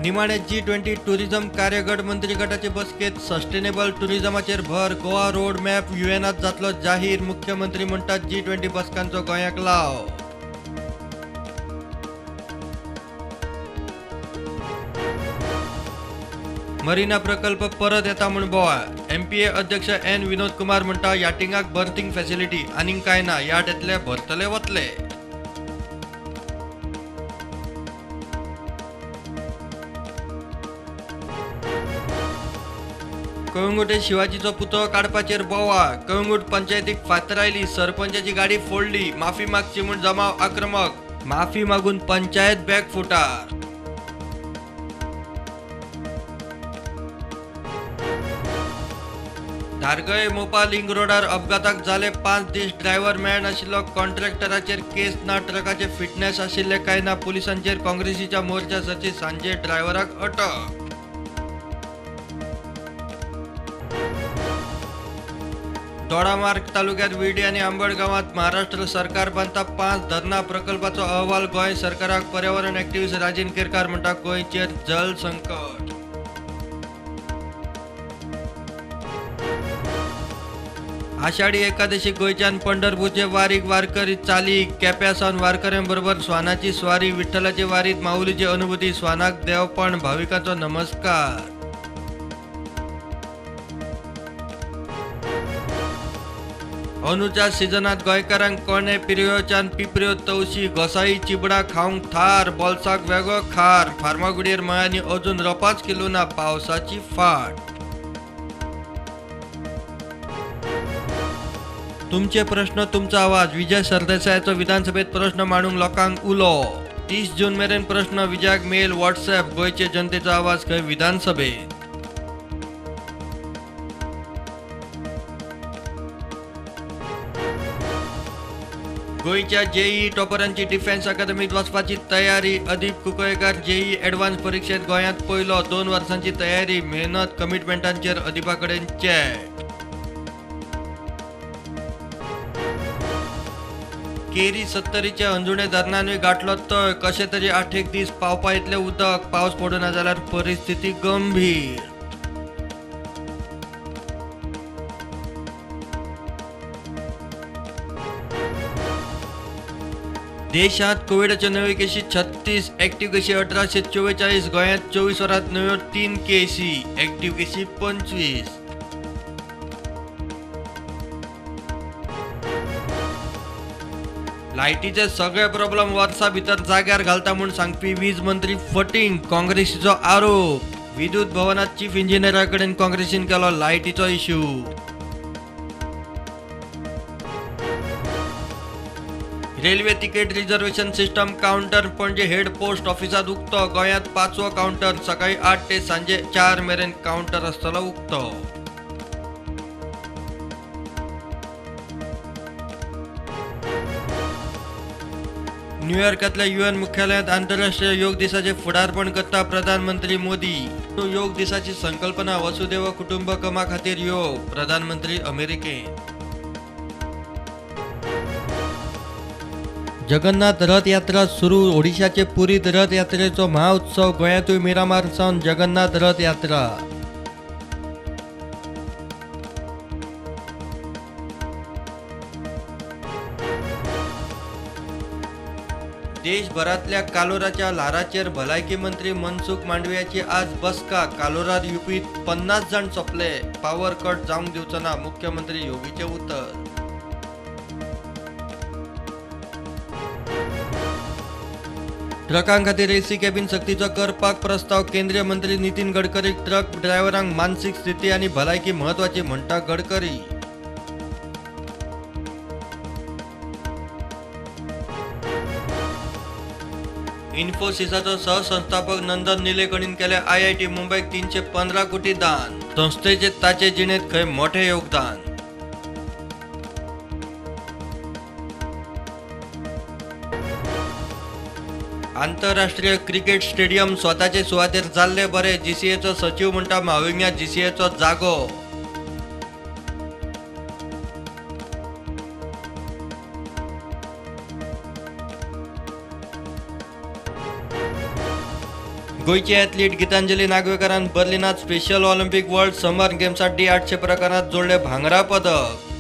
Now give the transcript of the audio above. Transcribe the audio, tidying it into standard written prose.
निमाणे G20 tourism कार्यगट मंत्री गटाचे बसकेत सस्टेनेबल टुरिझमाचेर भर. गोवा रोड मॅप युएनात जातलो जाहीर. मुख्यमंत्री म्हणटात G20 बसकांचो गोंयाक लाव. मरीना प्रकल्प परत येता म्हूण बोवाळ. MPA अध्यक्ष N विनोद कुमार म्हणटा याटिंगाक बर्थींग फॅसिलिटी आनीक काय ना, याट येतले भरतले वतले. कळंगुटे शिवाजीचो पुतळो काडपाचेर बोवाळ. कळंगूट पंचायतीक फातरायली. सरपंचाची गाडी फोडली. माफी मागची म्हूण जमाव आक्रमक. माफी मागून पंचायत बॅग फुटार. धारगळे मोपा लिंक रोडार अपघाताक जाले 5 दीस. ड्रायव्हर मेळनाशिल्लो. कॉन्ट्रॅक्टराचेर केस ना. ट्रकाचे फिटनेस आशिल्ले काय ना. पुलिसांचेर काँग्रेसीच्या मोर्चा सर्ची. सांजे ड्रायव्हराक अटक. दोडामार्ग तालुक्यात विर्डी आणि आंबड गावात महाराष्ट्र सरकार बांधता 5 धरणां प्रकल्पाचो अहवाल. गोंय सरकाराक पर्यावरण ॲक्टिव्हिस्ट राजीन केरकार म्हणटा गोंयचेर जल संकट. आषाढी एकादशी गोंयच्यान पंढरपूरचे वारीक वारकरी चाली. केप्यासावन वारकऱ्यांबरोबर स्वानाची स्वारी. विठ्ठलाचे वारीत माऊलीची अनुभूती. स्वानाक देवपण. भाविकांचो नमस्कार. अंदूच्या सिजनात गोंयकारांक कोणे पिरयोच्यान पिपऱ्यो तवशी. घोसाळी चिबडा खावंक थार. बोल्साक वेगळो खार. फार्मागुडयेर मळ्यांनी अजून रोपाच केलो ना. पावसाची फाट. तुमचे प्रश्न तुमचा आवाज. विजय सरदेसायचो विधानसभेत प्रश्न मांडूंक लोकांक उलो. 30 जून मेरेन प्रश्न विजयाक मेल व्हॉट्सॲप. गोंयचे जनतेचो आवाज खंय विधानसभेत. गोंयच्या JEE टॉपरांची डिफेन्स अकादमीत वचपाची तयारी. अदीप कुंकळयेकार JEE ॲडव्हान्स परीक्षेत गोंयांत पयलो. 2 वर्सांची तयारी. मेहनत कमिटमेंटांचेर अदीपा कडेन चॅट. केरी 70च्या अंजुणे धरणांनी गाठलो तळ. कशे तरी 8 दीस पावपा इतले उदक. पावस पडूना जाल्यार परिस्थिती गंभीर. देशात कोविडच्या नव्यो केशी 36. ॲक्टिव्ह केशी 1844. गोंयांत 24 वरांत नव्यो 3 केसी. ॲक्टिव्ह केशी 25. लायटीचे सगळे प्रॉब्लेम वर्सा भितर जाग्यार घालता म्हूण सांगपी वीज मंत्री फटींग. काँग्रेसीचो आरोप. विद्युत भवनात चीफ इंजिनियरा कडेन काँग्रेसीन केलो लायटीचो issue. Railway ticket reservation system counter पणजे हेड पोस्ट ऑफिसात उक्तो. गोंयांत 5वो काउंटर. सकाळी 8 ते सांजे 4 मेरेन काउंटर आसतलो उक्तो. न्यूयॉर्कातल्या UN मुख्यालयात आंतरराष्ट्रीय योग दिसाचे फुडारपण करता प्रधानमंत्री मोदी. योग दिसाची संकल्पना वसुदेव कुटुंबकमा खातीर योग. प्रधानमंत्री अमेरिकेत. जगन्नाथ रथ यात्रा सुरू. ओडिशाचे पुरीत रथ यात्रेचो महाउत्सव. गोंयांतूय मिरामार सावन जगन्नाथ रथ यात्रा. देशभरातल्या कालोराच्या ल्हाराचेर भलायकी मंत्री मनसुख मांडवियाची आज बसका. कालोरार युपीत 50 जाण सोंपले. पावर कट जावंक दिवचो ना. मुख्यमंत्री योगीचे उतर. ट्रकां खातीर AC कॅबिन सक्तीचो करपाक प्रस्ताव. केंद्रीय मंत्री नितीन गडकरीक ट्रक ड्रायव्हरांक मानसीक स्थिती आनी भलायकी म्हत्वाची म्हणटा गडकरी. इन्फोसिसाचो सहसंस्थापक नंदन निलेकणीन केले IIT मुंबईक 315 कोटी दान. संस्थेचे ताचे जिणेंत खंय मोठे योगदान. आंतरराष्ट्रीय क्रिकेट स्टेडियम स्वताचे सुवातेर जाल्ले बरे. GCAचो सचिव म्हणटा म्हाविंगा GCAचो जागो. गोयचे ॲथलीट गितांजली नागवेकरान बर्लिनात स्पेशल ऑलिम्पिक वर्ल्ड समर गेम्साठी 800 प्रकारात जोडले भांगरा पदक.